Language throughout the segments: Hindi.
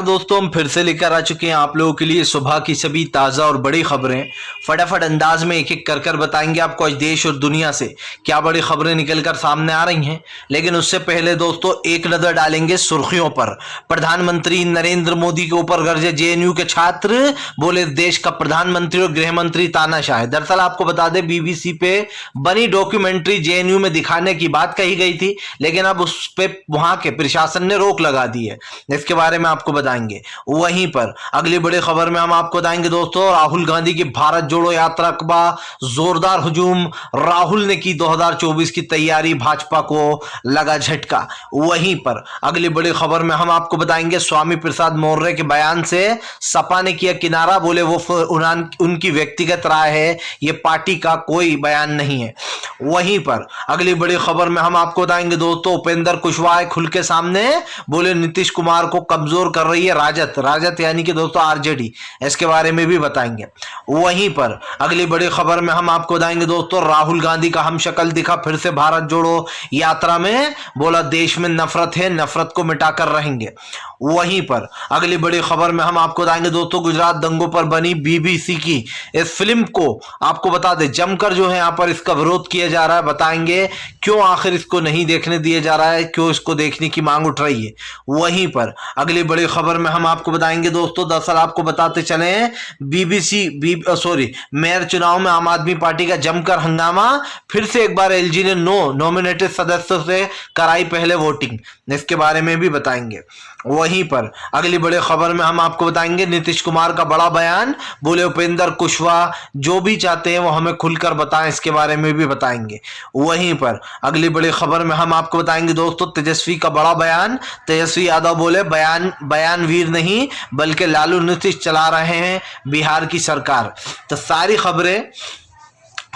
दोस्तों हम फिर से लेकर आ चुके हैं आप लोगों के लिए सुबह की सभी ताज़ा और बड़ी खबरें। फटाफट अंदाज में एक एक कर बताएंगे आपको आज देश और दुनिया से क्या बड़ी खबरें निकलकर सामने आ रही हैं। लेकिन उससे पहले दोस्तों एक नज़र डालेंगे सुर्खियों पर। प्रधानमंत्री नरेंद्र मोदी के ऊपर गरजे जेएनयू के छात्र, बोले देश का प्रधानमंत्री और गृह मंत्री तानाशाह है। दरअसल आपको बता दें बीबीसी पे बनी डॉक्यूमेंट्री जेएनयू में दिखाने की बात कही गई थी, लेकिन अब उस पर वहां के प्रशासन ने रोक लगा दी है। इसके बारे में आपको बताएंगे। वहीं पर अगली बड़ी खबर में हम आपको बताएंगे दोस्तों राहुल गांधी की भारत जोड़ो यात्रा का जोरदार हुजूम। राहुल ने की 2024 की तैयारी, भाजपा को लगा झटका। वहीं पर अगली बड़ी खबर में हम आपको बताएंगे स्वामी प्रसाद मौर्य के बयान से सपा ने किया किनारा, बोले वो उनकी व्यक्तिगत राय है, ये पार्टी का कोई बयान नहीं है। वहीं पर अगली बड़ी खबर में हम आपको बताएंगे दोस्तों उपेंद्र कुशवाहा खुल के सामने, बोले नीतीश कुमार को कमजोर कर रही है राजद यानी कि दोस्तों आरजेडी। इसके बारे में भी बताएंगे। वहीं पर अगली बड़ी खबर में हम आपको बताएंगे दोस्तों राहुल गांधी का हमशक्ल दिखा फिर से भारत जोड़ो यात्रा में, बोला देश में नफरत है, नफरत को मिटाकर रहेंगे। वहीं पर अगली बड़ी खबर में हम आपको बताएंगे दोस्तों गुजरात दंगों पर बनी बीबीसी की इस फिल्म को आपको बता दें जमकर जो है यहां पर इसका विरोध किया जा रहा है। बताएंगे क्यों आखिर इसको नहीं देखने दिया जा रहा है, क्यों इसको देखने की मांग उठ रही है। वहीं पर अगली बड़ी खबर में हम आपको बताएंगे दोस्तों, दरअसल आपको बताते चले मेयर चुनाव में आम आदमी पार्टी का जमकर हंगामा, फिर से एक बार एलजी ने नॉमिनेटेड सदस्यों से कराई पहले वोटिंग। इसके बारे में भी बताएंगे। वहीं पर अगली बड़ी खबर में हम आपको बताएंगे नीतीश कुमार का बड़ा बयान, बोले उपेंद्र कुशवाहा जो भी चाहते हैं वो हमें खुलकर बताएं, इसके बारे में भी बताएंगे। वहीं पर अगली बड़ी खबर में हम आपको बताएंगे दोस्तों तेजस्वी का बड़ा बयान। तेजस्वी यादव बोले बयान वीर नहीं बल्कि लालू नीतीश चला रहे हैं बिहार की सरकार। तो सारी खबरें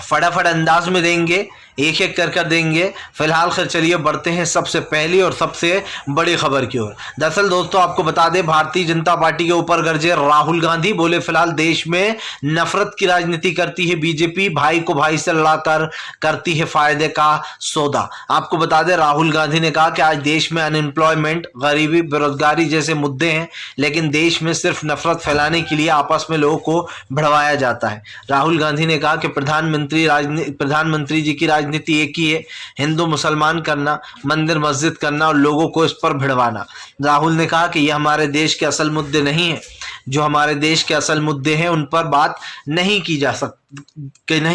फटाफट अंदाज में देंगे, एक एक कर देंगे। फिलहाल खैर चलिए बढ़ते हैं सबसे पहली और सबसे बड़ी खबर की ओर। दरअसल दोस्तों आपको बता दें भारतीय जनता पार्टी के ऊपर गरजे राहुल गांधी, बोले फिलहाल देश में नफरत की राजनीति करती है बीजेपी, भाई को भाई से लड़ाकर करती है फायदे का सौदा। आपको बता दें राहुल गांधी ने कहा कि आज देश में अनएम्प्लॉयमेंट, गरीबी, बेरोजगारी जैसे मुद्दे हैं, लेकिन देश में सिर्फ नफरत फैलाने के लिए आपस में लोगों को भिड़वाया जाता है। राहुल गांधी ने कहा कि प्रधानमंत्री जी की राजनीति एक ही है, हिंदू मुसलमान करना, मंदिर मस्जिद करना और लोगों को इस पर भिड़वाना। राहुल ने कहा कि यह हमारे देश के असल मुद्दे नहीं है, जो हमारे देश के असल मुद्दे हैं उन पर बात नहीं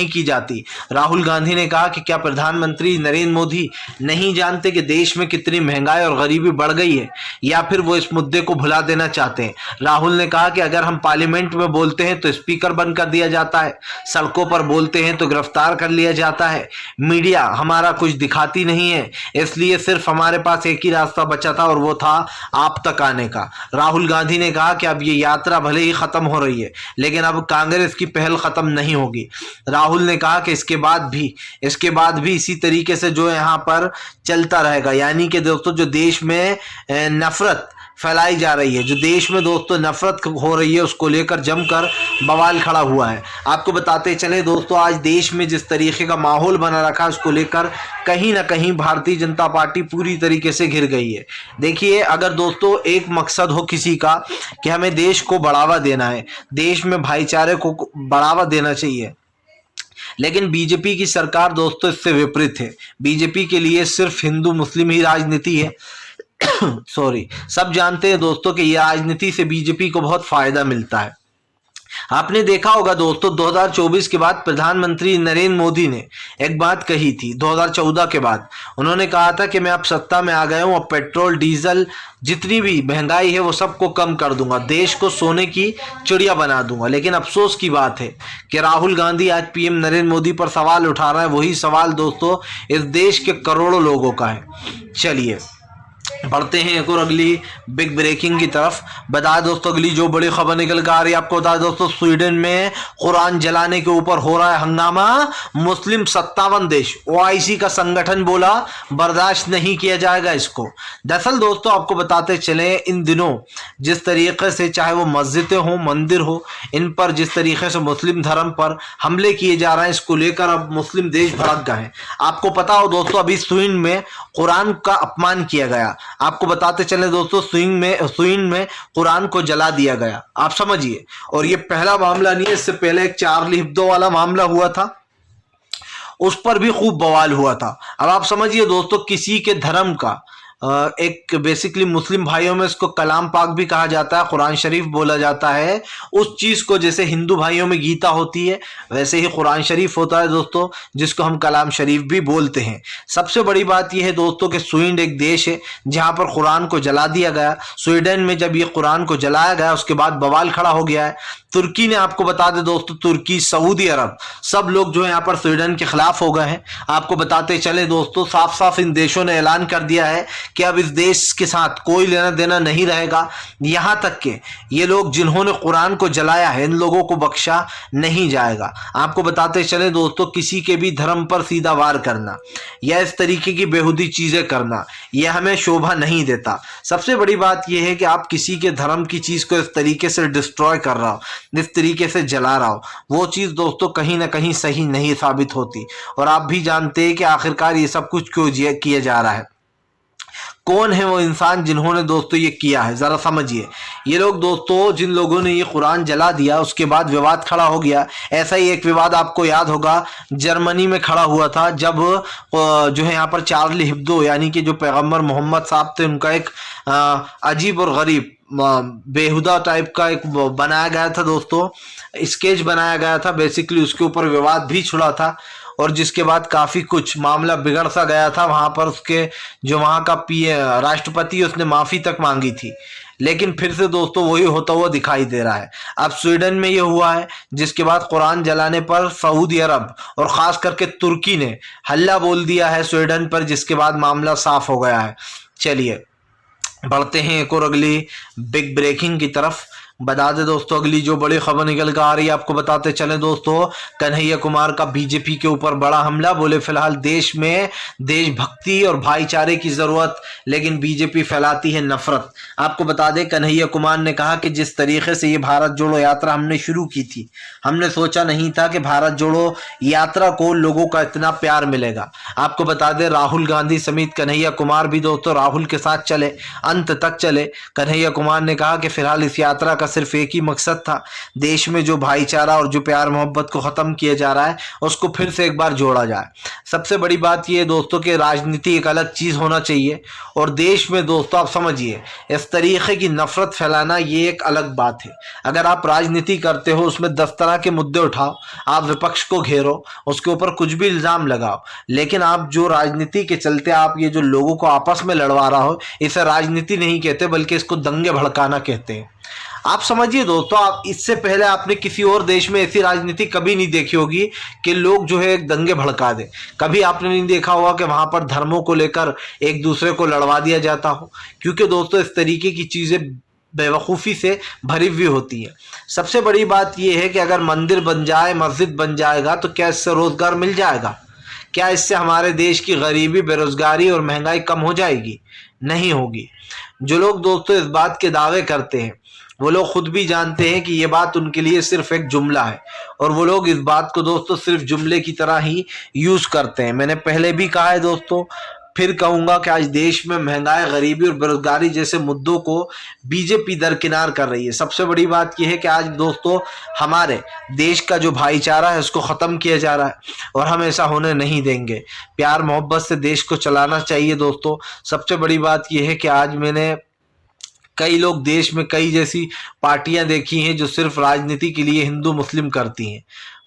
की जाती। राहुल गांधी ने कहा कि क्या प्रधानमंत्री नरेंद्र मोदी नहीं जानते कि देश में कितनी महंगाई और गरीबी बढ़ गई है, या फिर वो इस मुद्दे को भुला देना चाहते हैं। राहुल ने कहा कि अगर हम पार्लियामेंट में बोलते हैं तो स्पीकर बंद कर दिया जाता है, सड़कों पर बोलते हैं तो गिरफ्तार कर लिया जाता है, मीडिया हमारा कुछ दिखाती नहीं है, इसलिए सिर्फ हमारे पास एक ही रास्ता बचा था और वो था आप तक आने का। राहुल गांधी ने कहा कि अब ये यात्रा भले ही खत्म हो रही है, लेकिन अब कांग्रेस की पहल खत्म नहीं होगी। राहुल ने कहा कि इसके बाद भी इसी तरीके से जो यहाँ पर चलता रहेगा, यानी कि दोस्तों जो देश में नफरत फैलाई जा रही है, जो देश में दोस्तों नफरत हो रही है, उसको लेकर जमकर बवाल खड़ा हुआ है। आपको बताते चले दोस्तों आज देश में जिस तरीके का माहौल बना रखा है उसको लेकर कहीं ना कहीं भारतीय जनता पार्टी पूरी तरीके से घिर गई है। देखिए अगर दोस्तों एक मकसद हो किसी का कि हमें देश को बढ़ावा देना है, देश में भाईचारे को बढ़ावा देना चाहिए, लेकिन बीजेपी की सरकार दोस्तों इससे विपरीत है। बीजेपी के लिए सिर्फ हिंदू मुस्लिम ही राजनीति है। सब जानते हैं दोस्तों कि यह राजनीति से बीजेपी को बहुत फायदा मिलता है। आपने देखा होगा दोस्तों 2024 के बाद प्रधानमंत्री नरेंद्र मोदी ने एक बात कही थी। 2014 के बाद उन्होंने कहा था कि मैं अब सत्ता में आ गया हूं, अब पेट्रोल डीजल जितनी भी महंगाई है वो सबको कम कर दूंगा, देश को सोने की चिड़िया बना दूंगा। लेकिन अफसोस की बात है कि राहुल गांधी आज पीएम नरेंद्र मोदी पर सवाल उठा रहा है, वही सवाल दोस्तों इस देश के करोड़ों लोगों का है। चलिए बढ़ते हैं एक और अगली बिग ब्रेकिंग की तरफ। बता दोस्तों अगली जो बड़ी खबर निकल कर आ रही है आपको बता दोस्तों स्वीडन में कुरान जलाने के ऊपर हो रहा है हंगामा। मुस्लिम 57 देश ओआईसी का संगठन बोला बर्दाश्त नहीं किया जाएगा इसको। दरअसल दोस्तों आपको बताते चले इन दिनों जिस तरीके से चाहे वो मस्जिदें हो, मंदिर हो, इन पर जिस तरीके से मुस्लिम धर्म पर हमले किए जा रहे हैं, इसको लेकर अब मुस्लिम देश भड़क गए हैं। आपको पता हो दोस्तों अभी स्वीडन में कुरान का अपमान किया गया। गया। आपको बताते चले दोस्तों, स्वीडन में कुरान को जला दिया गया, आप समझिए। और ये पहला मामला नहीं है, इससे पहले एक चार्ली हिब्दो वाला मामला हुआ था, उस पर भी खूब बवाल हुआ था। अब आप समझिए दोस्तों, किसी के धर्म का एक बेसिकली मुस्लिम भाइयों में इसको कलाम पाक भी कहा जाता है, कुरान शरीफ बोला जाता है। उस चीज को जैसे हिंदू भाइयों में गीता होती है, वैसे ही कुरान शरीफ होता है दोस्तों, जिसको हम कलाम शरीफ भी बोलते हैं। सबसे बड़ी बात यह है दोस्तों कि स्वीडन एक देश है जहां पर कुरान को जला दिया गया। स्वीडन में जब ये कुरान को जलाया गया, उसके बाद बवाल खड़ा हो गया है। तुर्की ने, आपको बता दें दोस्तों, तुर्की, सऊदी अरब, सब लोग जो है यहाँ पर स्वीडन के खिलाफ हो गए हैं। आपको बताते चले दोस्तों, साफ साफ इन देशों ने ऐलान कर दिया है कि अब इस देश के साथ कोई लेना देना नहीं रहेगा। यहां तक कि ये लोग जिन्होंने कुरान को जलाया है, इन लोगों को बख्शा नहीं जाएगा। आपको बताते चले दोस्तों, किसी के भी धर्म पर सीधा वार करना या इस तरीके की बेहुदी चीजें करना, यह हमें शोभा नहीं देता। सबसे बड़ी बात यह है कि आप किसी के धर्म की चीज को इस तरीके से डिस्ट्रॉय कर रहा हो, इस तरीके से जला रहा हो, वो चीज दोस्तों कहीं ना कहीं सही नहीं साबित होती। और आप भी जानते हैं कि आखिरकार ये सब कुछ क्यों किया जा रहा है। कौन है वो इंसान जिन्होंने दोस्तों ये किया है, जरा समझिए। ये लोग दोस्तों, जिन लोगों ने ये कुरान जला दिया, उसके बाद विवाद खड़ा हो गया। ऐसा ही एक विवाद आपको याद होगा, जर्मनी में खड़ा हुआ था, जब जो है यहाँ पर चार्ली हिब्दो, यानी कि जो पैगंबर मोहम्मद साहब थे, उनका एक अजीब और गरीब बेहुदा टाइप का एक बनाया गया था दोस्तों, स्केच बनाया गया था। बेसिकली उसके ऊपर विवाद भी छिड़ा था, और जिसके बाद काफी कुछ मामला बिगड़ सा गया था। वहां पर उसके जो वहां का राष्ट्रपति, उसने माफी तक मांगी थी। लेकिन फिर से दोस्तों वही होता हुआ दिखाई दे रहा है। अब स्वीडन में ये हुआ है, जिसके बाद कुरान जलाने पर सऊदी अरब और खास करके तुर्की ने हल्ला बोल दिया है स्वीडन पर, जिसके बाद मामला साफ हो गया है। चलिए बढ़ते हैं एक और अगली बिग ब्रेकिंग की तरफ। बता दे दोस्तों, अगली जो बड़ी खबर निकल कर आ रही है, आपको बताते चले दोस्तों, कन्हैया कुमार का बीजेपी के ऊपर बड़ा हमला। बोले फिलहाल देश में देशभक्ति और भाईचारे की जरूरत, लेकिन बीजेपी फैलाती है नफरत। आपको बता दें, कन्हैया कुमार ने कहा कि जिस तरीके से ये भारत जोड़ो यात्रा हमने शुरू की थी, हमने सोचा नहीं था कि भारत जोड़ो यात्रा को लोगों का इतना प्यार मिलेगा। आपको बता दें, राहुल गांधी समेत कन्हैया कुमार भी दोस्तों राहुल के साथ चले, अंत तक चले। कन्हैया कुमार ने कहा कि फिलहाल इस यात्रा का सिर्फ एक ही मकसद था, देश में जो भाईचारा और जो प्यार मोहब्बत को खत्म किया जा रहा है, उसको फिर से एक बार जोड़ा जाए। सबसे बड़ी बात यह है दोस्तों कि राजनीति एक अलग चीज होना चाहिए, और देश में दोस्तों आप समझिए, इस तरीके की नफरत फैलाना ये एक अलग बात है। अगर आप राजनीति करते हो, उसमें 10 तरह के मुद्दे उठाओ, आप विपक्ष को घेरो, उसके ऊपर कुछ भी इल्जाम लगाओ, लेकिन आप जो राजनीति के चलते आप ये जो लोगों को आपस में लड़वा रहा हो, इसे राजनीति नहीं कहते, बल्कि इसको दंगे भड़काना कहते हैं। आप समझिए दोस्तों, आप इससे पहले आपने किसी और देश में ऐसी राजनीति कभी नहीं देखी होगी कि लोग जो है एक दंगे भड़का दे। कभी आपने नहीं देखा होगा कि वहां पर धर्मों को लेकर एक दूसरे को लड़वा दिया जाता हो, क्योंकि दोस्तों इस तरीके की चीजें बेवकूफ़ी से भरी हुई होती है। सबसे बड़ी बात यह है कि अगर मंदिर बन जाए, मस्जिद बन जाएगा, तो क्या इससे रोजगार मिल जाएगा? क्या इससे हमारे देश की गरीबी, बेरोजगारी और महंगाई कम हो जाएगी? नहीं होगी। जो लोग दोस्तों इस बात के दावे करते हैं, वो लोग खुद भी जानते हैं कि ये बात उनके लिए सिर्फ एक जुमला है, और वो लोग इस बात को दोस्तों सिर्फ जुमले की तरह ही यूज करते हैं। मैंने पहले भी कहा है दोस्तों, फिर कहूंगा कि आज देश में महंगाई, गरीबी और बेरोजगारी जैसे मुद्दों को बीजेपी दरकिनार कर रही है। सबसे बड़ी बात यह है कि आज दोस्तों हमारे देश का जो भाईचारा है उसको खत्म किया जा रहा है, और हम ऐसा होने नहीं देंगे। प्यार मोहब्बत से देश को चलाना चाहिए दोस्तों। सबसे बड़ी बात यह है कि आज मैंने कई लोग देश में कई जैसी पार्टियां देखी हैं जो सिर्फ राजनीति के लिए हिंदू मुस्लिम करती हैं।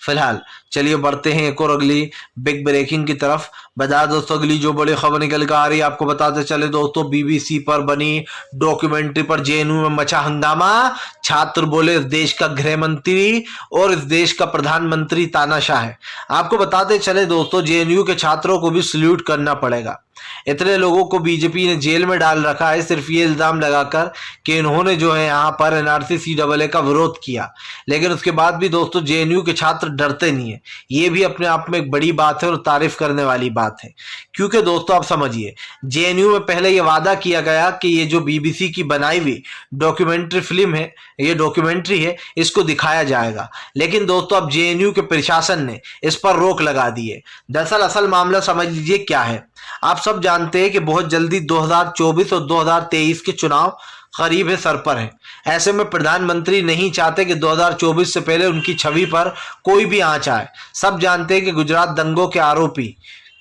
फिलहाल चलिए बढ़ते हैं एक और अगली बिग ब्रेकिंग की तरफ। बता दोस्तों, अगली जो बड़ी खबर निकल कर आ रही है, आपको बताते चले दोस्तों, बीबीसी पर बनी डॉक्यूमेंट्री पर जेएनयू में मचा हंगामा। छात्र बोले इस देश का गृह मंत्री और इस देश का प्रधानमंत्री तानाशाह है। आपको बताते चले दोस्तों, जेएनयू के छात्रों को भी सल्यूट करना पड़ेगा। इतने लोगों को बीजेपी ने जेल में डाल रखा है सिर्फ ये इल्जाम लगाकर कि इन्होंने जो है यहाँ पर एनआरसी सीएए का विरोध किया, लेकिन उसके बाद भी दोस्तों जेएनयू के छात्र डरते नहीं है। ये भी अपने आप में एक बड़ी बात है और तारीफ करने वाली बात है, क्योंकि दोस्तों आप समझिए, जेएनयू में पहले ये वादा किया गया कि ये जो बीबीसी की बनाई हुई डॉक्यूमेंट्री फिल्म है, ये डॉक्यूमेंट्री है, इसको दिखाया जाएगा, लेकिन दोस्तों अब जेएनयू के प्रशासन ने इस पर रोक लगा दी है। दरअसल असल मामला समझ लीजिए क्या है। आप सब जानते हैं कि बहुत जल्दी 2024 और 2023 के चुनाव करीब है, सर पर है। ऐसे में प्रधानमंत्री नहीं चाहते कि 2024 से पहले उनकी छवि पर कोई भी आंच आए। सब जानते हैं कि गुजरात दंगों के आरोपी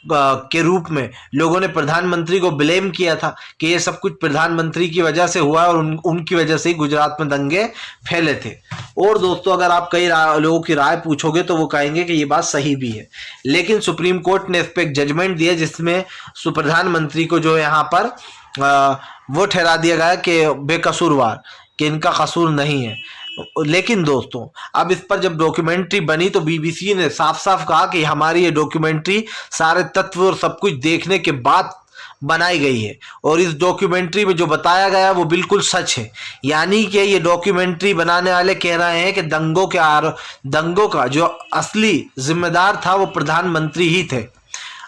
के रूप में लोगों ने प्रधानमंत्री को ब्लेम किया था कि ये सब कुछ प्रधानमंत्री की वजह से हुआ और उनकी वजह से ही गुजरात में दंगे फैले थे। और दोस्तों, अगर आप कई लोगों की राय पूछोगे तो वो कहेंगे कि ये बात सही भी है, लेकिन सुप्रीम कोर्ट ने इस पर एक जजमेंट दिया जिसमें प्रधानमंत्री को जो है यहाँ पर वो ठहरा दिया गया कि बेकसूरवार, कि इनका कसूर नहीं है। लेकिन दोस्तों, अब इस पर जब डॉक्यूमेंट्री बनी तो बीबीसी ने साफ साफ कहा कि हमारी ये डॉक्यूमेंट्री सारे तत्व और सब कुछ देखने के बाद बनाई गई है और इस डॉक्यूमेंट्री में जो बताया गया वो बिल्कुल सच है। यानी कि ये डॉक्यूमेंट्री बनाने वाले कह रहे हैं कि दंगों का जो असली जिम्मेदार था वो प्रधानमंत्री ही थे।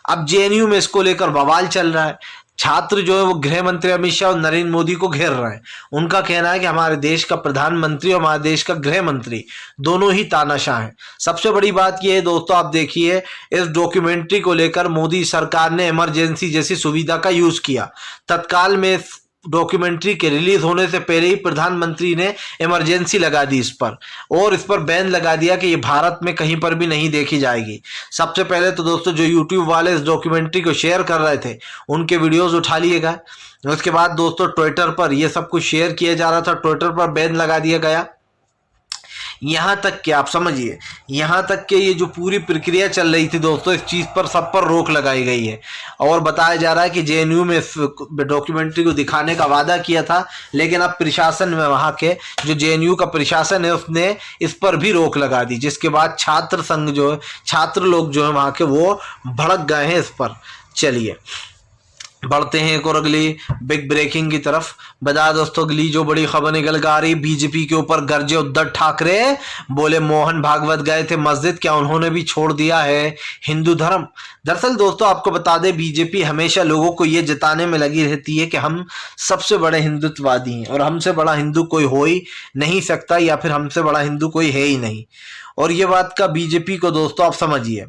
अब जेएनयू में इसको लेकर बवाल चल रहा है। छात्र जो है वो गृह मंत्री अमित शाह और नरेंद्र मोदी को घेर रहे हैं। उनका कहना है कि हमारे देश का प्रधानमंत्री और हमारे देश का गृह मंत्री दोनों ही तानाशाह हैं। सबसे बड़ी बात यह है दोस्तों, आप देखिए इस डॉक्यूमेंट्री को लेकर मोदी सरकार ने इमरजेंसी जैसी सुविधा का यूज किया। तत्काल में डॉक्यूमेंट्री के रिलीज होने से पहले ही प्रधानमंत्री ने इमरजेंसी लगा दी इस पर, और इस पर बैन लगा दिया कि ये भारत में कहीं पर भी नहीं देखी जाएगी। सबसे पहले तो दोस्तों, जो यूट्यूब वाले इस डॉक्यूमेंट्री को शेयर कर रहे थे उनके वीडियोस उठा लिए गए। उसके बाद दोस्तों, ट्विटर पर ये सब कुछ शेयर किया जा रहा था, ट्विटर पर बैन लगा दिया गया। यहाँ तक कि आप समझिए, यहाँ तक कि ये जो पूरी प्रक्रिया चल रही थी दोस्तों, इस चीज़ पर सब पर रोक लगाई गई है। और बताया जा रहा है कि जेएनयू में इस डॉक्यूमेंट्री को दिखाने का वादा किया था, लेकिन अब प्रशासन में वहाँ के जो जेएनयू का प्रशासन है उसने इस पर भी रोक लगा दी, जिसके बाद छात्र संघ जो है, छात्र लोग जो है वहाँ के, वो भड़क गए हैं इस पर। चलिए बढ़ते हैं एक और अगली बिग ब्रेकिंग की तरफ। बता दोस्तों, अगली जो बड़ी खबर निकल कर आ रही, बीजेपी के ऊपर गरजे उद्धव ठाकरे, बोले मोहन भागवत गए थे मस्जिद, क्या उन्होंने भी छोड़ दिया है हिंदू धर्म। दरअसल दोस्तों, आपको बता दें, बीजेपी हमेशा लोगों को ये जताने में लगी रहती है कि हम सबसे बड़े हिंदुत्ववादी हैं और हमसे बड़ा हिंदू कोई हो ही नहीं सकता, या फिर हमसे बड़ा हिंदू कोई है ही नहीं। और ये बात का बीजेपी को दोस्तों, आप समझिए,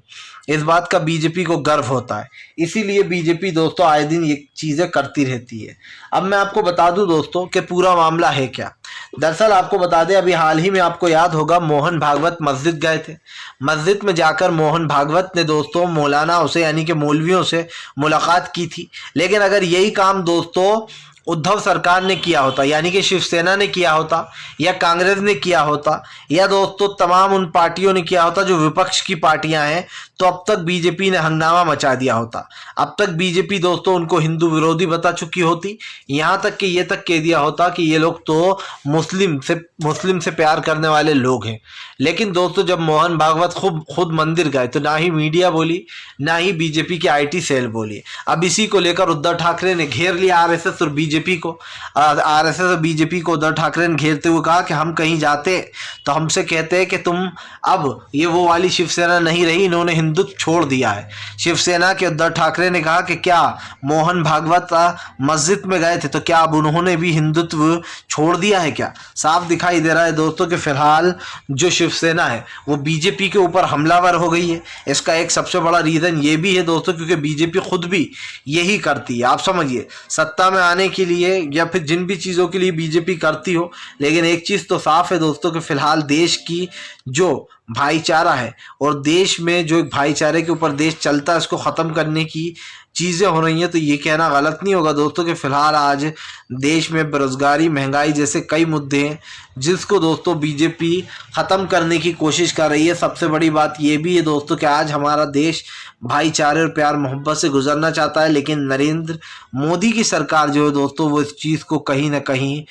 इस बात का बीजेपी को गर्व होता है, इसीलिए बीजेपी दोस्तों आए दिन ये चीज़ें करती रहती है। अब मैं आपको बता दूं दोस्तों कि पूरा मामला है क्या। दरअसल आपको बता दें, अभी हाल ही में आपको याद होगा मोहन भागवत मस्जिद गए थे। मस्जिद में जाकर मोहन भागवत ने दोस्तों मौलानाओं से, यानी कि मौलवियों से मुलाकात की थी। लेकिन अगर यही काम दोस्तों उद्धव सरकार ने किया होता, यानी कि शिवसेना ने किया होता, या कांग्रेस ने किया होता, या दोस्तों तमाम उन पार्टियों ने किया होता जो विपक्ष की पार्टियां हैं, तो अब तक बीजेपी ने हंगामा मचा दिया होता। अब तक बीजेपी दोस्तों उनको हिंदू विरोधी बता चुकी होती। यहां तक कि ये तक कह दिया होता कि ये लोग तो मुस्लिम से प्यार करने वाले लोग हैं। लेकिन दोस्तों, जब मोहन भागवत खुद मंदिर गए तो ना ही मीडिया बोली, ना ही बीजेपी की आईटी सेल बोली। अब इसी को लेकर उद्धव ठाकरे ने घेर लिया आरएसएस और बीजेपी को। आरएसएस और बीजेपी को उद्धव ठाकरे ने घेरते हुए कहा कि हम कहीं जाते तो हमसे कहते हैं कि तुम अब ये वो वाली शिवसेना नहीं रही, इन्होंने हिंदुत्व छोड़ दिया है। शिवसेना के उद्धव ठाकरे ने कहा कि क्या मोहन भागवत मस्जिद में गए थे तो क्या अब उन्होंने भी हिंदुत्व छोड़ दिया है क्या। साफ दिखाई दे रहा है दोस्तों कि फिलहाल जो शिवसेना है वो बीजेपी के ऊपर हमलावर हो गई है। इसका एक सबसे बड़ा रीज़न ये भी है दोस्तों, क्योंकि बीजेपी खुद भी यही करती है। आप समझिए, सत्ता में आने के लिए या फिर जिन भी चीज़ों के लिए बीजेपी करती हो, लेकिन एक चीज़ तो साफ है दोस्तों कि फिलहाल देश की जो भाईचारा है और देश में जो एक भाईचारे के ऊपर देश चलता है, उसको ख़त्म करने की चीज़ें हो रही हैं। तो ये कहना गलत नहीं होगा दोस्तों कि फ़िलहाल आज देश में बेरोज़गारी, महंगाई जैसे कई मुद्दे हैं जिसको दोस्तों बीजेपी ख़त्म करने की कोशिश कर रही है। सबसे बड़ी बात ये भी है दोस्तों कि आज हमारा देश भाईचारे और प्यार मोहब्बत से गुजरना चाहता है, लेकिन नरेंद्र मोदी की सरकार जो है दोस्तों वो इस चीज़ को कहीं ना कहीं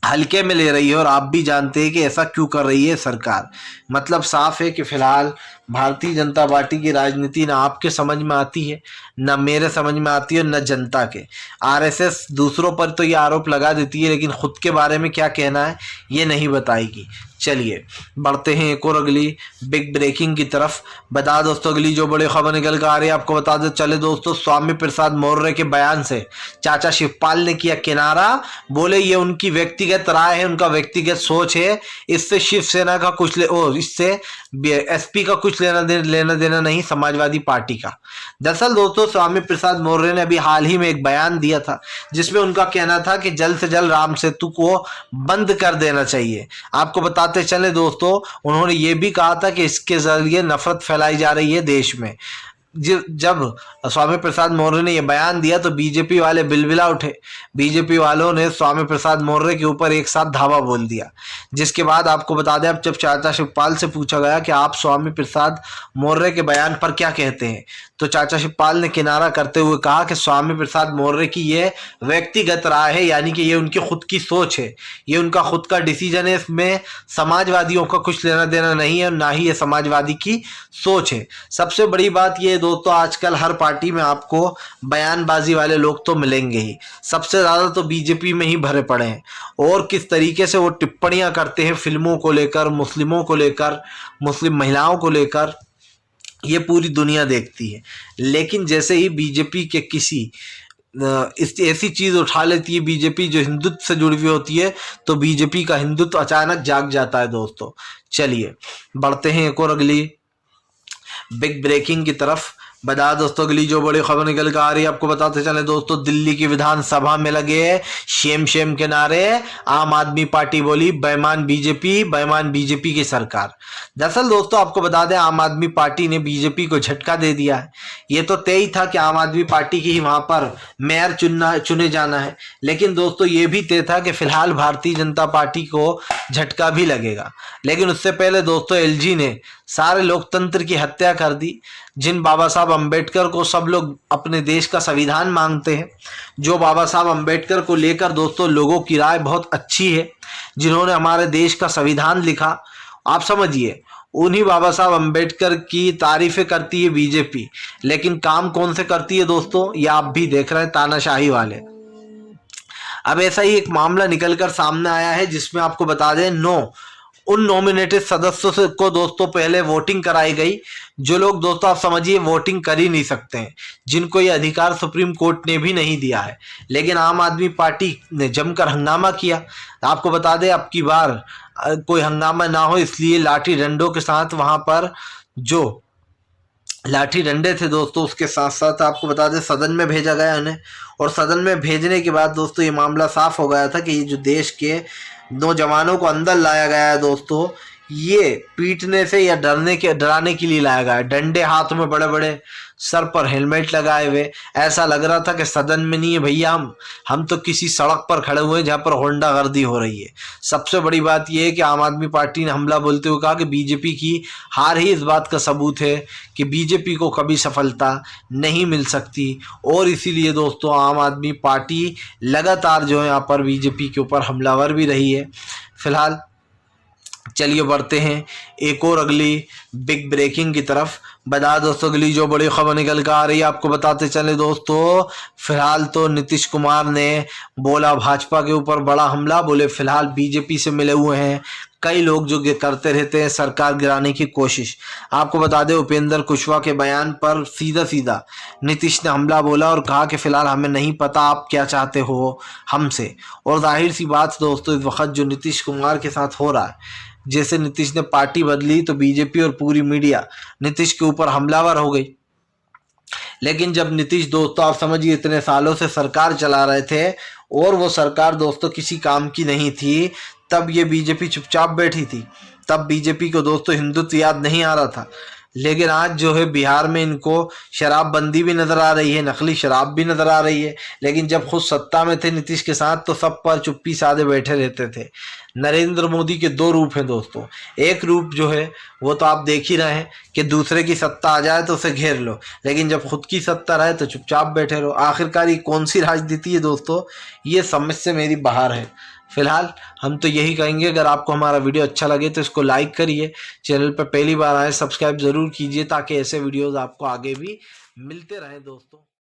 हल्के में ले रही है। और आप भी जानते हैं कि ऐसा क्यों कर रही है सरकार। मतलब साफ है कि फिलहाल भारतीय जनता पार्टी की राजनीति ना आपके समझ में आती है, ना मेरे समझ में आती है, न जनता के। आरएसएस दूसरों पर तो ये आरोप लगा देती है, लेकिन खुद के बारे में क्या कहना है ये नहीं बताएगी। चलिए बढ़ते हैं एक और अगली बिग ब्रेकिंग की तरफ। बता दोस्तों, अगली जो बड़ी खबर निकल कर आ रही है, आपको बता दो चले दोस्तों, स्वामी प्रसाद मौर्य के बयान से चाचा शिवपाल ने किया किनारा। बोले ये उनकी व्यक्तिगत राय है, उनका व्यक्तिगत सोच है, इससे शिवसेना का कुछ इससे एसपी का कुछ कुछ लेना देना नहीं समाजवादी पार्टी का। दरअसल दोस्तों स्वामी प्रसाद मौर्य ने अभी हाल ही में एक बयान दिया था जिसमें उनका कहना था कि जल्द से जल्द राम सेतु को बंद कर देना चाहिए। आपको बताते चले दोस्तों, उन्होंने ये भी कहा था कि इसके जरिए नफरत फैलाई जा रही है देश में। जब स्वामी प्रसाद मौर्य ने यह बयान दिया तो बीजेपी वाले बिलबिला उठे। बीजेपी वालों ने स्वामी प्रसाद मौर्य के ऊपर एक साथ धावा बोल दिया, जिसके बाद आपको बता दें, अब जब चाचा शिवपाल से पूछा गया कि आप स्वामी प्रसाद मौर्य के बयान पर क्या कहते हैं, तो चाचा शिवपाल ने किनारा करते हुए कहा कि स्वामी प्रसाद मौर्य की यह व्यक्तिगत राय है, यानी कि ये उनकी खुद की सोच है, ये उनका खुद का डिसीजन है, इसमें समाजवादियों का कुछ लेना देना नहीं है और ना ही ये समाजवादी की सोच है। सबसे बड़ी बात यह दोस्तों, आजकल हर पार्टी में आपको बयानबाजी वाले लोग तो मिलेंगे ही, सबसे ज्यादा तो बीजेपी में ही भरे पड़े हैं। और किस तरीके से वो टिप्पणियां करते हैं फिल्मों को लेकर, मुस्लिमों को लेकर, मुस्लिम महिलाओं को लेकर, ये पूरी दुनिया देखती है। लेकिन जैसे ही बीजेपी के किसी ऐसी चीज उठा लेती है बीजेपी जो हिंदुत्व से जुड़ी हुई होती है, तो बीजेपी का हिंदुत्व अचानक जाग जाता है दोस्तों। चलिए बढ़ते हैं एक और अगली बिग ब्रेकिंग की तरफ। बता दोस्तों अगली जो बड़ी खबर निकल कर आ रही है, आपको बताते चले दोस्तों, दिल्ली की विधानसभा में लगे शेम शेम के नारे। आम आदमी पार्टी बोली बेईमान बीजेपी की सरकार। दरअसल दोस्तों आपको बता दें, आम आदमी पार्टी ने बीजेपी को झटका दे दिया है। ये तो तय ही था कि आम आदमी पार्टी की ही वहां पर मेयर चुने जाना है, लेकिन दोस्तों ये भी तय था कि फिलहाल भारतीय जनता पार्टी को झटका भी लगेगा। लेकिन उससे पहले दोस्तों एलजी ने सारे लोकतंत्र की हत्या कर दी। जिन बाबा साहब अंबेडकर को सब लोग अपने देश का संविधान मांगते हैं, जो बाबा साहब अंबेडकर को लेकर दोस्तों लोगों की राय बहुत अच्छी है, जिन्होंने हमारे देश का संविधान लिखा, आप समझिए उन्हीं बाबा साहब अंबेडकर की तारीफें करती है बीजेपी। लेकिन काम कौन से करती है दोस्तों, ये आप भी देख रहे हैं, तानाशाही वाले। अब ऐसा ही एक मामला निकलकर सामने आया है जिसमें आपको बता दें, उन नॉमिनेटेड सदस्यों से को दोस्तों पहले वोटिंग कराई गई, जो लोग दोस्तों आप समझिए वोटिंग कर ही नहीं सकते हैं, जिनको ये अधिकार सुप्रीम कोर्ट ने भी नहीं दिया है। लेकिन आम आदमी पार्टी ने जमकर हंगामा किया। आपको बता दें अब की बार कोई हंगामा ना हो इसलिए लाठी डंडों के साथ वहां पर जो लाठी डंडे थे दोस्तों, उसके साथ साथ आपको बता दें सदन में भेजा गया उन्हें। और सदन में भेजने के बाद दोस्तों ये मामला साफ हो गया था कि ये जो देश के नौजवानों को अंदर लाया गया है दोस्तों, ये पीटने से या डराने के लिए लाया गया है। डंडे हाथ में बड़े बड़े, सर पर हेलमेट लगाए हुए, ऐसा लग रहा था कि सदन में नहीं है भैया, हम तो किसी सड़क पर खड़े हुए हैं जहां पर होंडागर्दी हो रही है। सबसे बड़ी बात यह है कि आम आदमी पार्टी ने हमला बोलते हुए कहा कि बीजेपी की हार ही इस बात का सबूत है कि बीजेपी को कभी सफलता नहीं मिल सकती। और इसीलिए दोस्तों आम आदमी पार्टी लगातार जो है यहाँ पर बीजेपी के ऊपर हमलावर भी रही है। फिलहाल चलिए बढ़ते हैं एक और अगली बिग ब्रेकिंग की तरफ। बता दोस्तों अगली जो बड़ी खबर निकल कर आ रही है, आपको बताते चले दोस्तों, फिलहाल तो नीतीश कुमार ने बोला भाजपा के ऊपर बड़ा हमला, बोले फिलहाल बीजेपी से मिले हुए हैं कई लोग जो करते रहते हैं सरकार गिराने की कोशिश। आपको बता दें उपेंद्र कुशवाहा के बयान पर सीधा नीतीश ने हमला बोला और कहा कि फिलहाल हमें नहीं पता आप क्या चाहते हो हमसे। और जाहिर सी बात दोस्तों, इस वक्त जो नीतीश कुमार के साथ हो रहा है, जैसे नीतीश ने पार्टी बदली तो बीजेपी और पूरी मीडिया नीतीश के ऊपर हमलावर हो गई। लेकिन जब नीतीश दोस्तों आप समझिए इतने सालों से सरकार चला रहे थे और वो सरकार दोस्तों किसी काम की नहीं थी, तब ये बीजेपी चुपचाप बैठी थी। तब बीजेपी को दोस्तों हिंदुत्व याद नहीं आ रहा था। लेकिन आज जो है बिहार में इनको शराबबंदी भी नजर आ रही है, नकली शराब भी नजर आ रही है। लेकिन जब खुद सत्ता में थे नीतीश के साथ तो सब पर चुप्पी साधे बैठे रहते थे। नरेंद्र मोदी के दो रूप हैं दोस्तों। एक रूप जो है वो तो आप देख ही रहे हैं कि दूसरे की सत्ता आ जाए तो उसे घेर लो, लेकिन जब खुद की सत्ता रहे तो चुपचाप बैठे रहो। आखिरकार ये कौन सी राजनीति है दोस्तों, ये समझ से मेरी बाहर है। फिलहाल हम तो यही कहेंगे, अगर आपको हमारा वीडियो अच्छा लगे तो इसको लाइक करिए, चैनल पर पहली बार आए सब्सक्राइब जरूर कीजिए ताकि ऐसे वीडियोस आपको आगे भी मिलते रहें दोस्तों।